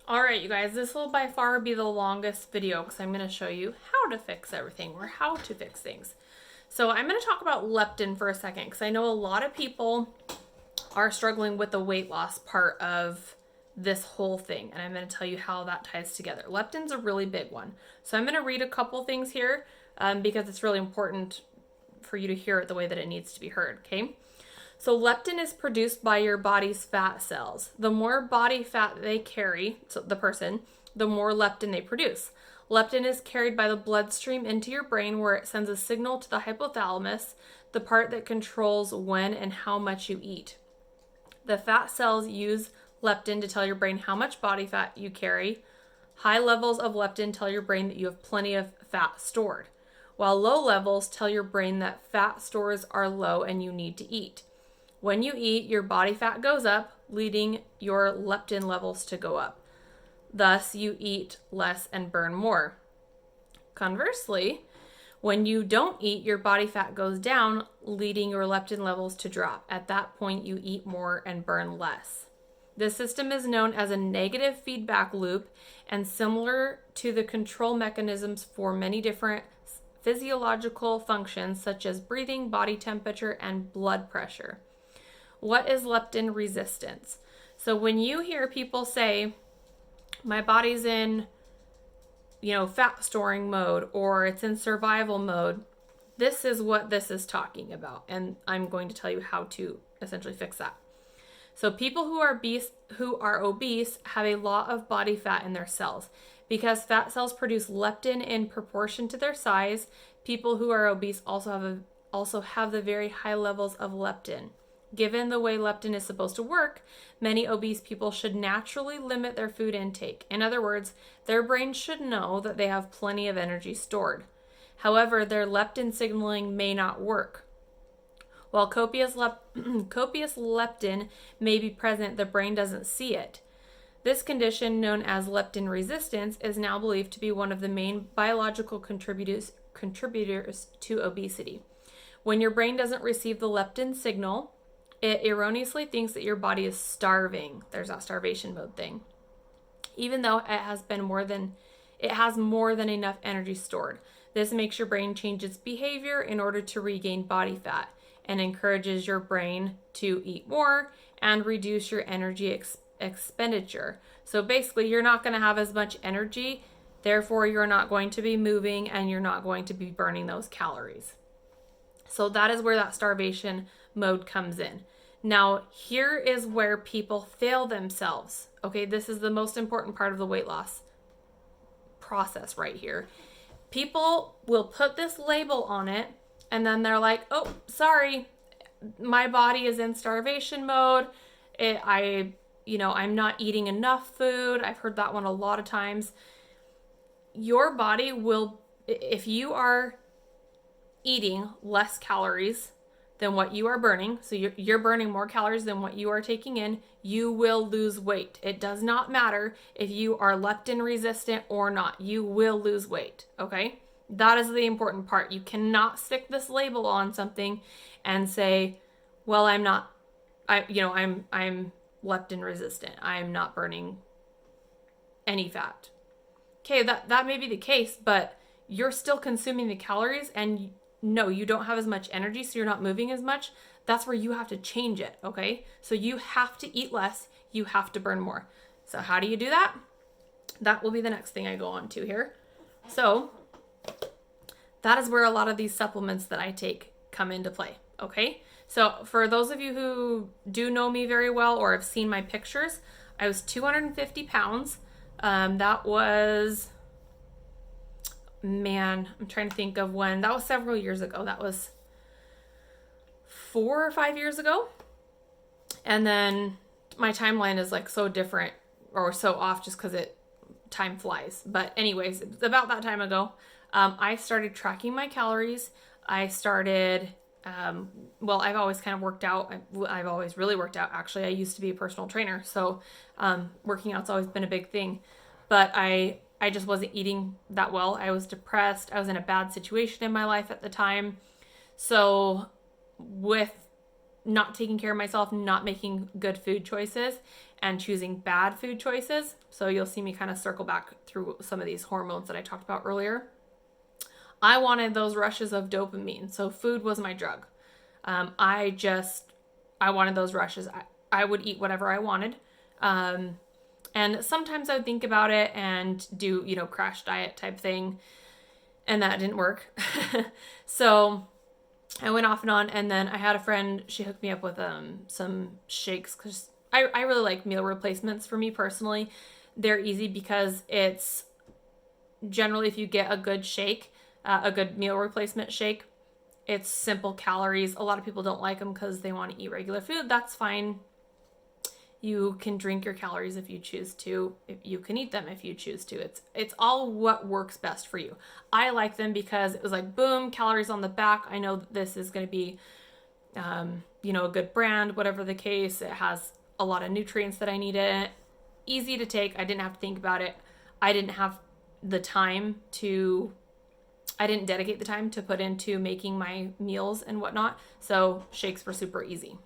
All right, you guys, this will by far be the longest video because I'm going to show you how to fix everything or how to fix things. So I'm going to talk about leptin for a second because I know a lot of people are struggling with the weight loss part of this whole thing, and I'm going to tell you how that ties together. Leptin's a really big one. So I'm going to read a couple things here because it's really important for you to hear it the way that it needs to be heard, okay? So leptin is produced by your body's fat cells. The more body fat they carry, so the person, the more leptin they produce. Leptin is carried by the bloodstream into your brain where it sends a signal to the hypothalamus, the part that controls when and how much you eat. The fat cells use leptin to tell your brain how much body fat you carry. High levels of leptin tell your brain that you have plenty of fat stored, while low levels tell your brain that fat stores are low and you need to eat. When you eat, your body fat goes up, leading your leptin levels to go up. Thus, you eat less and burn more. Conversely, when you don't eat, your body fat goes down, leading your leptin levels to drop. At that point, you eat more and burn less. This system is known as a negative feedback loop and similar to the control mechanisms for many different physiological functions such as breathing, body temperature, and blood pressure. What is leptin resistance? So when you hear people say, my body's in, fat storing mode or it's in survival mode, this is what this is talking about. And I'm going to tell you how to essentially fix that. So people who are obese have a lot of body fat in their cells. Because fat cells produce leptin in proportion to their size, people who are obese also have the very high levels of leptin. Given the way leptin is supposed to work, many obese people should naturally limit their food intake. In other words, their brain should know that they have plenty of energy stored. However, their leptin signaling may not work. While copious leptin may be present, the brain doesn't see it. This condition, known as leptin resistance, is now believed to be one of the main biological contributors to obesity. When your brain doesn't receive the leptin signal, it erroneously thinks that your body is starving. There's that starvation mode thing. Even though it has more than enough energy stored. This makes your brain change its behavior in order to regain body fat and encourages your brain to eat more and reduce your energy expenditure. So basically, you're not going to have as much energy, therefore you're not going to be moving and you're not going to be burning those calories. So that is where that starvation mode comes in. Now, here is where people fail themselves. Okay, this is the most important part of the weight loss process right here. People will put this label on it and then they're like, oh, sorry, my body is in starvation mode. I'm not eating enough food. I've heard that one a lot of times. Your body will, if you are eating less calories than what you are burning, so you're burning more calories than what you are taking in, you will lose weight. It does not matter if you are leptin resistant or not. You will lose weight, okay? That is the important part. You cannot stick this label on something and say, well, I'm leptin resistant. I'm not burning any fat. Okay, that may be the case, but you're still consuming the calories and no, you don't have as much energy, so you're not moving as much. That's where you have to change it, okay? So you have to eat less, you have to burn more. So how do you do that? That will be the next thing I go on to here. So that is where a lot of these supplements that I take come into play, okay? So for those of you who do know me very well or have seen my pictures, I was 250 pounds. That was... I'm trying to think of when. That was several years ago. That was 4 or 5 years ago. And then my timeline is like so different or so off just because time flies. But anyways, about that time ago, I started tracking my calories. I started, I've always kind of worked out. I've always really worked out. Actually, I used to be a personal trainer. So working out's always been a big thing. But I just wasn't eating that well. I was depressed. I was in a bad situation in my life at the time. So with not taking care of myself, not making good food choices, and choosing bad food choices. So you'll see me kind of circle back through some of these hormones that I talked about earlier. I wanted those rushes of dopamine. So food was my drug. I wanted those rushes. I would eat whatever I wanted. And sometimes I would think about it and do, crash diet type thing. And that didn't work. So I went off and on. And then I had a friend, she hooked me up with some shakes, because I really like meal replacements. For me personally, they're easy because it's generally, if you get a good shake, a good meal replacement shake, it's simple calories. A lot of people don't like them because they want to eat regular food. That's fine. You can drink your calories if you choose to. If you can eat them if you choose to. It's all what works best for you. I like them because it was like, boom, calories on the back. I know that this is going to be, a good brand, whatever the case. It has a lot of nutrients that I need in it. Easy to take. I didn't have to think about it. I didn't dedicate the time to put into making my meals and whatnot. So shakes were super easy.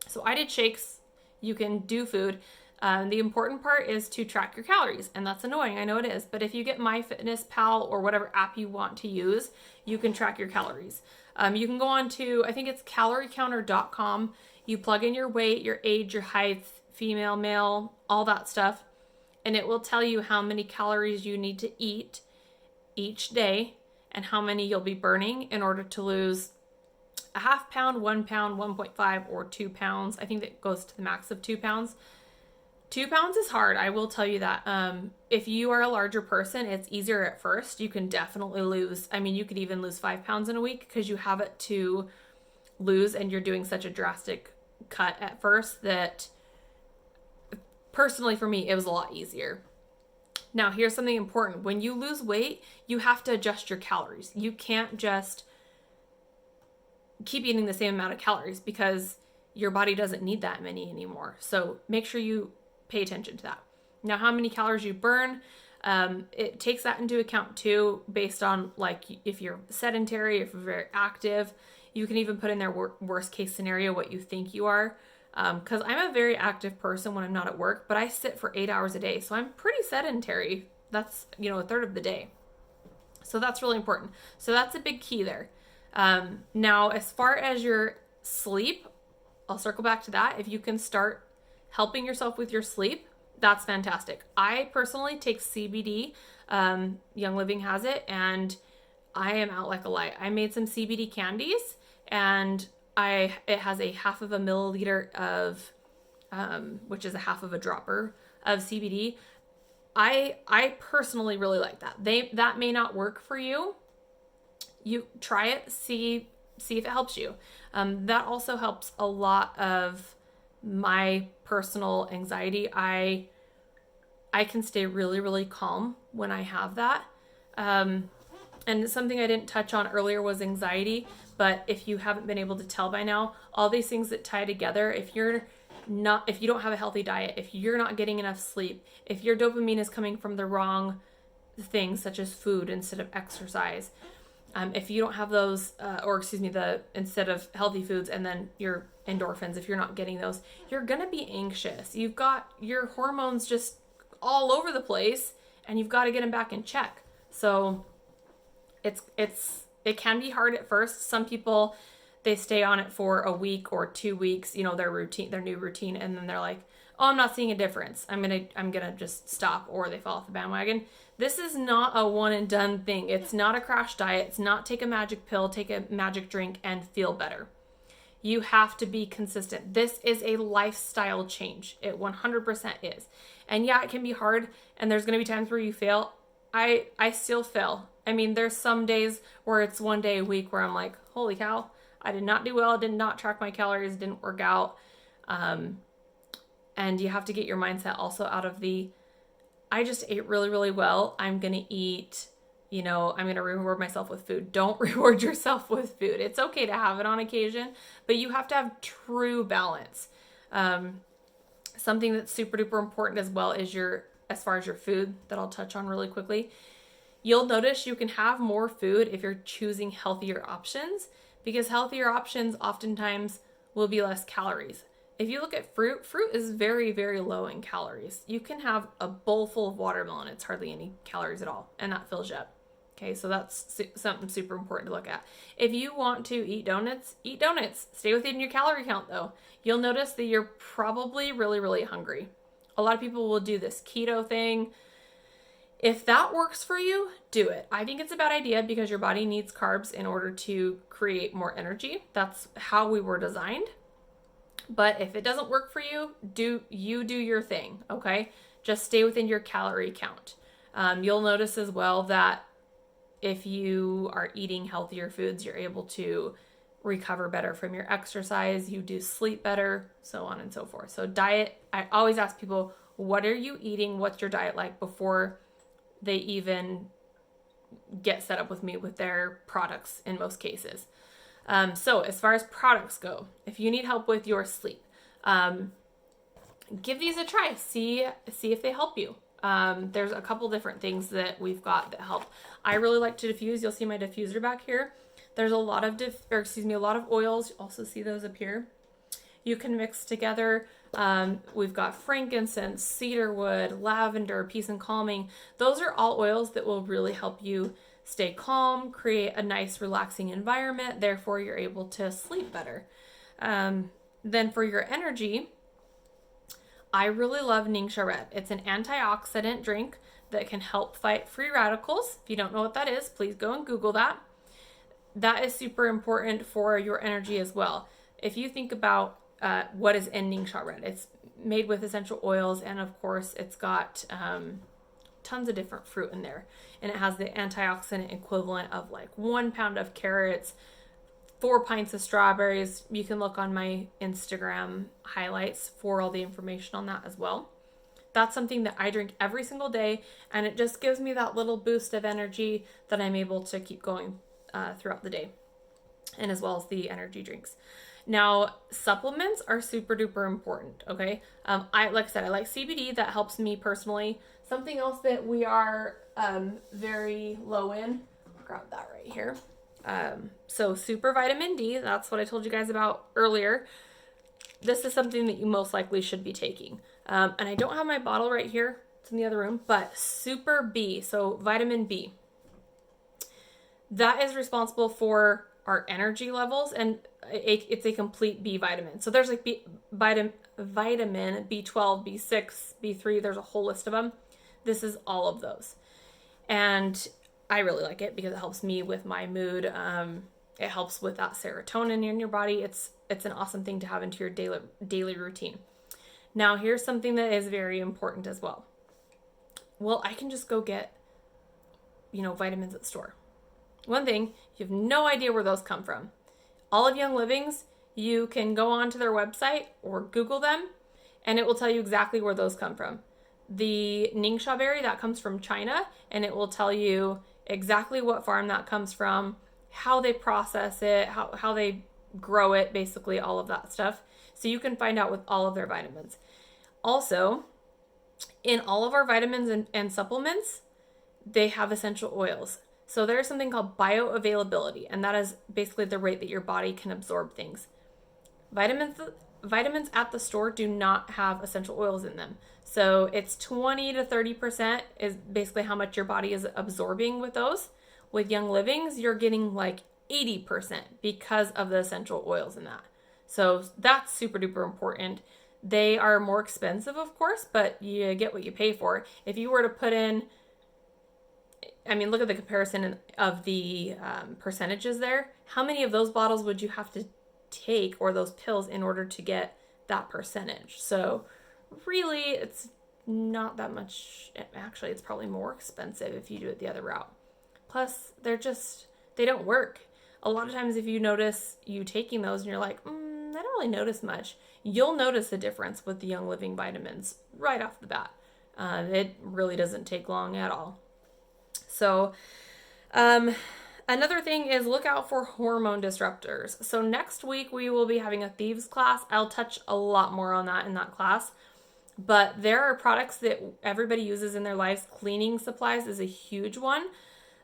So I did shakes. You can do food. The important part is to track your calories, and that's annoying. I know it is, but if you get MyFitnessPal or whatever app you want to use, you can track your calories. You can go on to, I think it's caloriecounter.com. You plug in your weight, your age, your height, female, male, all that stuff, and it will tell you how many calories you need to eat each day and how many you'll be burning in order to lose a half pound, 1 pound, 1.5, or 2 pounds. I think that goes to the max of 2 pounds. 2 pounds is hard. I will tell you that. If you are a larger person, it's easier at first. You can definitely lose. You could even lose 5 pounds in a week because you have it to lose and you're doing such a drastic cut at first that personally for me, it was a lot easier. Now, here's something important. When you lose weight, you have to adjust your calories. You can't just keep eating the same amount of calories because your body doesn't need that many anymore. So make sure you pay attention to that. Now, how many calories you burn, it takes that into account too, based on like if you're sedentary, if you're very active. You can even put in their worst case scenario, what you think you are. Because I'm a very active person when I'm not at work, but I sit for 8 hours a day. So I'm pretty sedentary. That's, a third of the day. So that's really important. So that's a big key there. Now, as far as your sleep, I'll circle back to that. If you can start helping yourself with your sleep, that's fantastic. I personally take CBD. Young Living has it, and I am out like a light. I made some CBD candies, and it has a 1/2 of a milliliter of, which is a 1/2 of a dropper of CBD. I personally really like that. That may not work for you. You try it, see if it helps you. That also helps a lot of my personal anxiety. I can stay really, really calm when I have that. And something I didn't touch on earlier was anxiety. But if you haven't been able to tell by now, all these things that tie together, if you don't have a healthy diet, if you're not getting enough sleep, if your dopamine is coming from the wrong things such as food instead of exercise, if you don't have those, instead of healthy foods and then your endorphins, if you're not getting those, you're going to be anxious. You've got your hormones just all over the place and you've got to get them back in check. So it can be hard at first. Some people, they stay on it for a week or 2 weeks, their new routine. And then they're like, oh, I'm not seeing a difference. I'm going to just stop, or they fall off the bandwagon. This is not a one and done thing. It's not a crash diet. It's not take a magic pill, take a magic drink and feel better. You have to be consistent. This is a lifestyle change. It 100% is. And yeah, it can be hard. And there's going to be times where you fail. I still fail. There's some days where it's one day a week where I'm like, holy cow, I did not do well. Did not track my calories, didn't work out. And you have to get your mindset also out of I just ate really, really well. I'm going to eat, I'm going to reward myself with food. Don't reward yourself with food. It's okay to have it on occasion, but you have to have true balance. Something that's super duper important as well is as far as your food that I'll touch on really quickly. You'll notice you can have more food if you're choosing healthier options, because healthier options oftentimes will be less calories. If you look at fruit, fruit is very, very low in calories. You can have a bowl full of watermelon. It's hardly any calories at all, and that fills you up. Okay, so that's something super important to look at. If you want to eat donuts, eat donuts. Stay within your calorie count, though. You'll notice that you're probably really, really hungry. A lot of people will do this keto thing. If that works for you, do it. I think it's a bad idea because your body needs carbs in order to create more energy. That's how we were designed. But if it doesn't work for you, do your thing, okay? Just stay within your calorie count. You'll notice as well that if you are eating healthier foods, you're able to recover better from your exercise, you do sleep better, so on and so forth. So diet, I always ask people, what are you eating? What's your diet like before they even get set up with me with their products in most cases. So as far as products go, if you need help with your sleep, give these a try. See if they help you. There's a couple different things that we've got that help. I really like to diffuse. You'll see my diffuser back here. There's a lot of a lot of oils. You also see those up here. You can mix together. We've got frankincense, cedarwood, lavender, peace and calming. Those are all oils that will really help you stay calm, create a nice relaxing environment. Therefore, you're able to sleep better. Then for your energy, I really love Ningxia Red. It's an antioxidant drink that can help fight free radicals. If you don't know what that is, please go and Google that. That is super important for your energy as well. If you think about what is in Ningxia Red, it's made with essential oils, and of course it's got tons of different fruit in there, and it has the antioxidant equivalent of like 1 pound of carrots, 4 pints of strawberries. You can look on my Instagram highlights for all the information on that as well. That's something that I drink every single day, and it just gives me that little boost of energy that I'm able to keep going throughout the day, and as well as the energy drinks. Now, supplements are super duper important, okay? Like I said, I like CBD. That helps me personally. Something else that we are very low in, I'll grab that right here. So super vitamin D, that's what I told you guys about earlier. This is something that you most likely should be taking. And I don't have my bottle right here. It's in the other room, but super B, so vitamin B. That is responsible for our energy levels, and it's a complete B vitamin. So there's like vitamin B12, B6, B3, there's a whole list of them. This is all of those. And I really like it because it helps me with my mood. It helps with that serotonin in your body. It's an awesome thing to have into your daily routine. Now, here's something that is very important as well. Well, I can just go get, vitamins at the store. One thing, you have no idea where those come from. All of Young Living's, you can go onto their website or Google them, and it will tell you exactly where those come from. The Ningxia berry, that comes from China, and it will tell you exactly what farm that comes from, how they process it, how they grow it, basically all of that stuff. So you can find out with all of their vitamins. Also, in all of our vitamins and supplements, they have essential oils. So there's something called bioavailability, and that is basically the rate that your body can absorb things. Vitamins at the store do not have essential oils in them. So it's 20 to 30% is basically how much your body is absorbing with those. With Young Living's, you're getting like 80% because of the essential oils in that. So that's super duper important. They are more expensive, of course, but you get what you pay for. If you were to put in, look at the comparison of the percentages there. How many of those bottles would you have to take, or those pills, in order to get that percentage? So really, it's not that much. Actually, it's probably more expensive if you do it the other route. Plus, they don't work. A lot of times if you notice you taking those and you're like, I don't really notice much, you'll notice a difference with the Young Living vitamins right off the bat. It really doesn't take long at all. So, another thing is look out for hormone disruptors. So next week we will be having a thieves class. I'll touch a lot more on that in that class. But there are products that everybody uses in their lives. Cleaning supplies is a huge one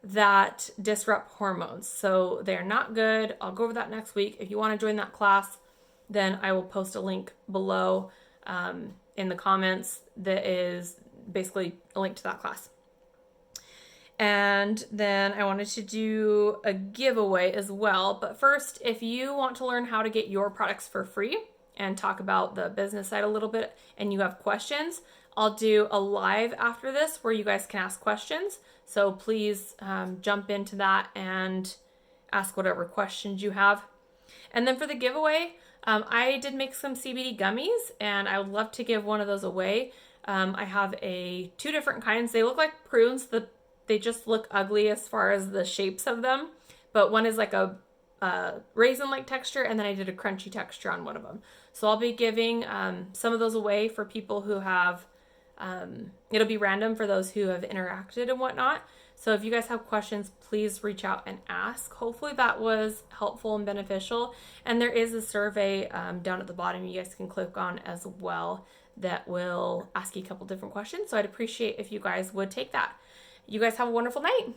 that disrupt hormones. So they're not good. I'll go over that next week. If you want to join that class, then I will post a link below in the comments that is basically a link to that class. And then I wanted to do a giveaway as well. But first, if you want to learn how to get your products for free and talk about the business side a little bit and you have questions, I'll do a live after this where you guys can ask questions. So please jump into that and ask whatever questions you have. And then for the giveaway, I did make some CBD gummies and I would love to give one of those away. I have two different kinds. They look like prunes. They just look ugly as far as the shapes of them. But one is like a raisin-like texture, and then I did a crunchy texture on one of them. So I'll be giving some of those away for people who have, it'll be random for those who have interacted and whatnot. So if you guys have questions, please reach out and ask. Hopefully that was helpful and beneficial. And there is a survey down at the bottom you guys can click on as well that will ask you a couple different questions. So I'd appreciate if you guys would take that. You guys have a wonderful night.